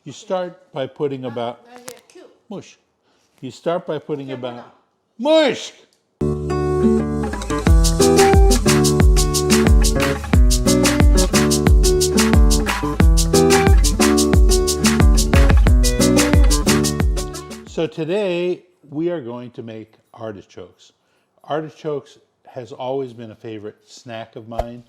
You start by putting about mush. You start by putting about mush. So today we are going to make artichokes. Artichokes has always been a favorite snack of mine.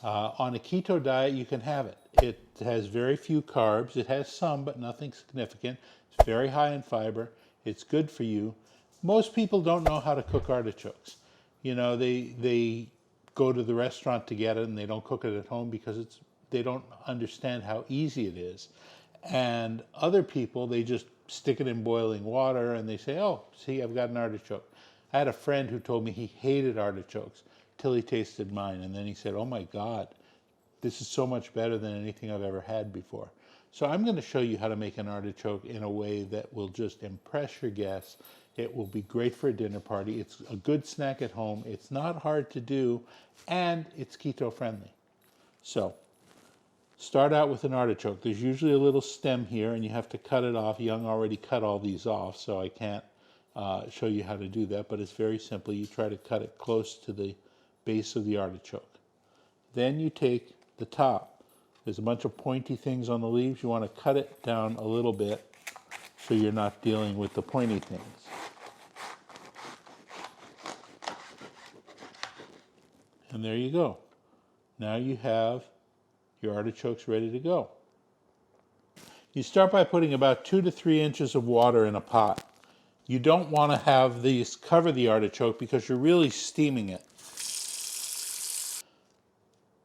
On a keto diet, you can have it. It has very few carbs. It has some, but nothing significant. It's very high in fiber. It's good for you. Most people don't know how to cook artichokes. You know, they go to the restaurant to get it and they don't cook it at home because they don't understand how easy it is. And other people, they just stick it in boiling water and they say, oh, see, I've got an artichoke. I had a friend who told me he hated artichokes till he tasted mine. And then he said, oh my God, this is so much better than anything I've ever had before. So I'm going to show you how to make an artichoke in a way that will just impress your guests. It will be great for a dinner party. It's a good snack at home. It's not hard to do, and it's keto friendly. So start out with an artichoke. There's usually a little stem here, and you have to cut it off. Young already cut all these off, so I can't show you how to do that, but it's very simple. You try to cut it close to the base of the artichoke. Then you take the top. There's a bunch of pointy things on the leaves. You want to cut it down a little bit so you're not dealing with the pointy things. And there you go. Now you have your artichokes ready to go. You start by putting about 2 to 3 inches of water in a pot. You don't want to have these cover the artichoke because you're really steaming it.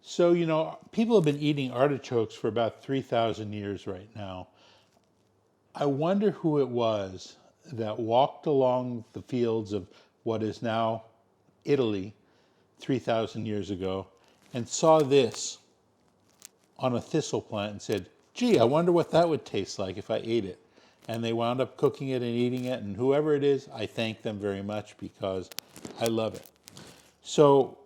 So, you know, people have been eating artichokes for about 3,000 years right now. I wonder who it was that walked along the fields of what is now Italy 3,000 years ago and saw this on a thistle plant and said, gee, I wonder what that would taste like if I ate it. And they wound up cooking it and eating it, and whoever it is, I thank them very much because I love it. So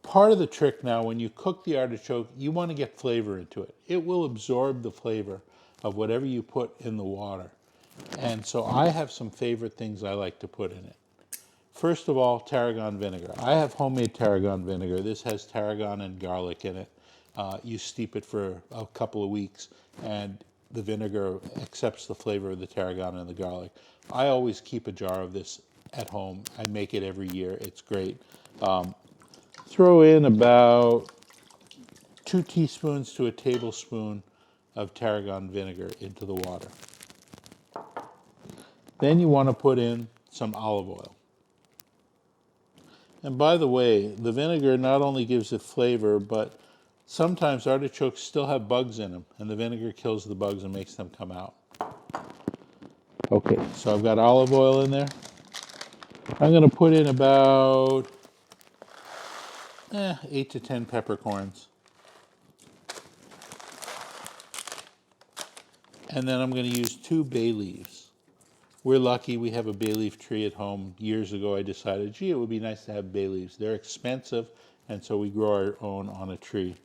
part of the trick now, when you cook the artichoke, you want to get flavor into it. It will absorb the flavor of whatever you put in the water. And so I have some favorite things I like to put in it. First of all, tarragon vinegar. I have homemade tarragon vinegar. This has tarragon and garlic in it. You steep it for a couple of weeks, and the vinegar accepts the flavor of the tarragon and the garlic. I always keep a jar of this at home. I make it every year. It's great. Throw in about 2 teaspoons to a tablespoon of tarragon vinegar into the water. Then you want to put in some olive oil. And by the way, the vinegar not only gives it flavor, but sometimes artichokes still have bugs in them, and the vinegar kills the bugs and makes them come out. Okay, so I've got olive oil in there. I'm going to put in about 8 to 10 peppercorns. And then I'm going to use 2 bay leaves. We're lucky we have a bay leaf tree at home. Years ago I decided, gee, it would be nice to have bay leaves. They're expensive, and so we grow our own on a tree.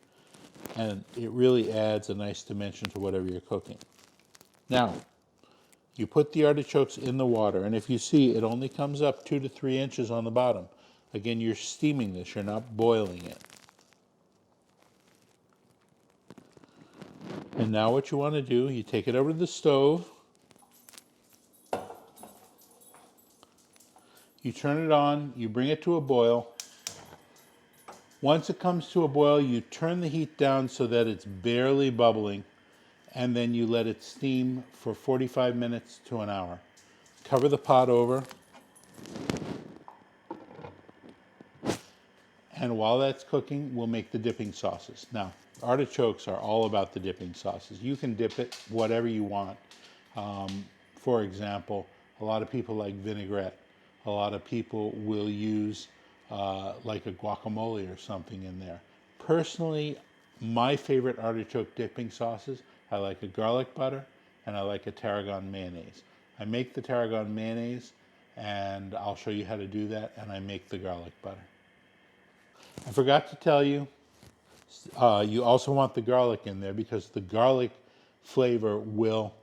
And it really adds a nice dimension to whatever you're cooking. Now, you put the artichokes in the water, and if you see, it only comes up 2 to 3 inches on the bottom. Again, you're steaming this, you're not boiling it. And now what you want to do, you take it over to the stove, you turn it on, you bring it to a boil. Once it comes to a boil, you turn the heat down so that it's barely bubbling, and then you let it steam for 45 minutes to an hour. Cover the pot over, and while that's cooking, we'll make the dipping sauces. Now, artichokes are all about the dipping sauces. You can dip it whatever you want. For example, a lot of people like vinaigrette. A lot of people will use like a guacamole or something in there. Personally, my favorite artichoke dipping sauces, I like a garlic butter and I like a tarragon mayonnaise. I make the tarragon mayonnaise, and I'll show you how to do that, and I make the garlic butter. I forgot to tell you, you also want the garlic in there because the garlic flavor will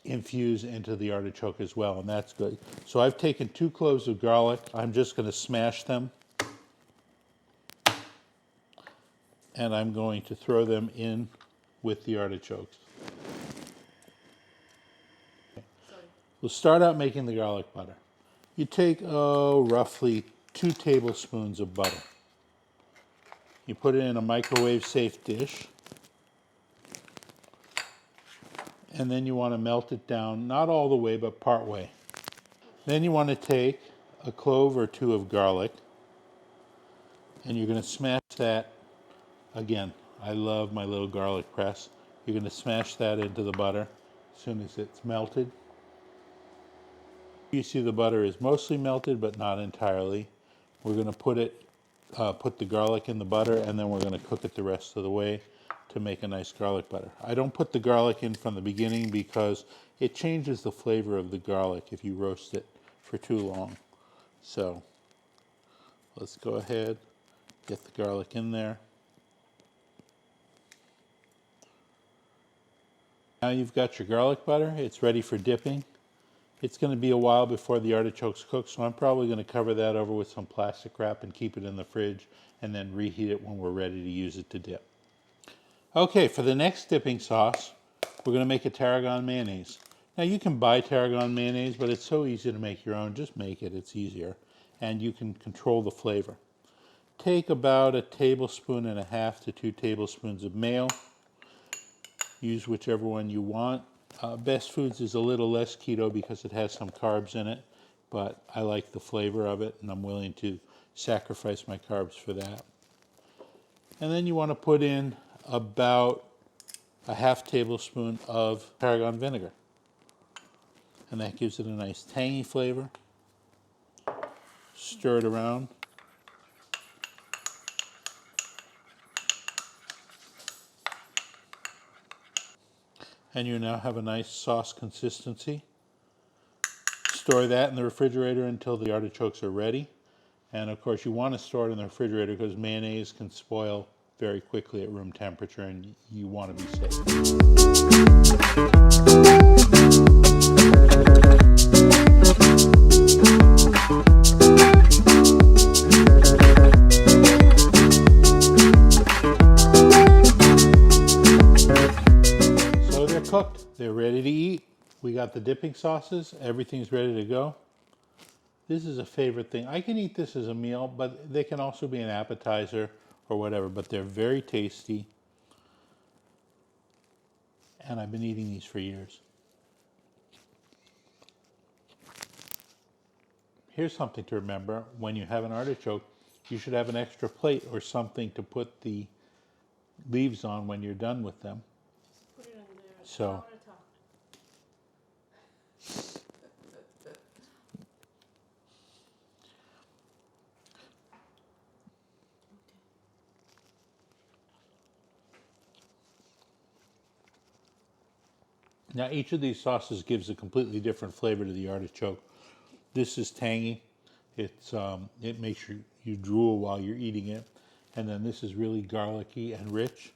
infuse into the artichoke as well, and that's good. So I've taken 2 cloves of garlic. I'm just going to smash them, and I'm going to throw them in with the artichokes. We'll start out making the garlic butter. You take, roughly 2 tablespoons of butter. You put it in a microwave-safe dish, and then you want to melt it down, not all the way, but part way. Then you want to take a clove or 2 of garlic, and you're going to smash that. Again, I love my little garlic press. You're going to smash that into the butter as soon as it's melted. You see the butter is mostly melted, but not entirely. We're going to put the garlic in the butter, and then we're going to cook it the rest of the way to make a nice garlic butter. I don't put the garlic in from the beginning because it changes the flavor of the garlic if you roast it for too long. So let's go ahead, get the garlic in there. Now you've got your garlic butter. It's ready for dipping. It's going to be a while before the artichokes cook, so I'm probably going to cover that over with some plastic wrap and keep it in the fridge and then reheat it when we're ready to use it to dip. Okay, for the next dipping sauce, we're going to make a tarragon mayonnaise. Now you can buy tarragon mayonnaise, but it's so easy to make your own. Just make it, it's easier. And you can control the flavor. Take about 1.5 tablespoons to 2 tablespoons of mayo. Use whichever one you want. Best Foods is a little less keto because it has some carbs in it, but I like the flavor of it, and I'm willing to sacrifice my carbs for that. And then you want to put in about 1/2 tablespoon of tarragon vinegar, and that gives it a nice tangy flavor. Stir it around. And you now have a nice sauce consistency. Store that in the refrigerator until the artichokes are ready. And of course you want to store it in the refrigerator because mayonnaise can spoil very quickly at room temperature, and you want to be safe. Cooked. They're ready to eat. We got the dipping sauces. Everything's ready to go. This is a favorite thing. I can eat this as a meal, but they can also be an appetizer or whatever, but they're very tasty. And I've been eating these for years. Here's something to remember. When you have an artichoke, you should have an extra plate or something to put the leaves on when you're done with them. So, now each of these sauces gives a completely different flavor to the artichoke. This is tangy. It makes you drool while you're eating it. And then this is really garlicky and rich.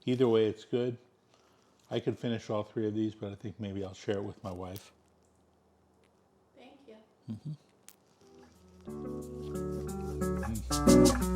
Either way, it's good. I could finish all 3 of these, but I think maybe I'll share it with my wife. Thank you.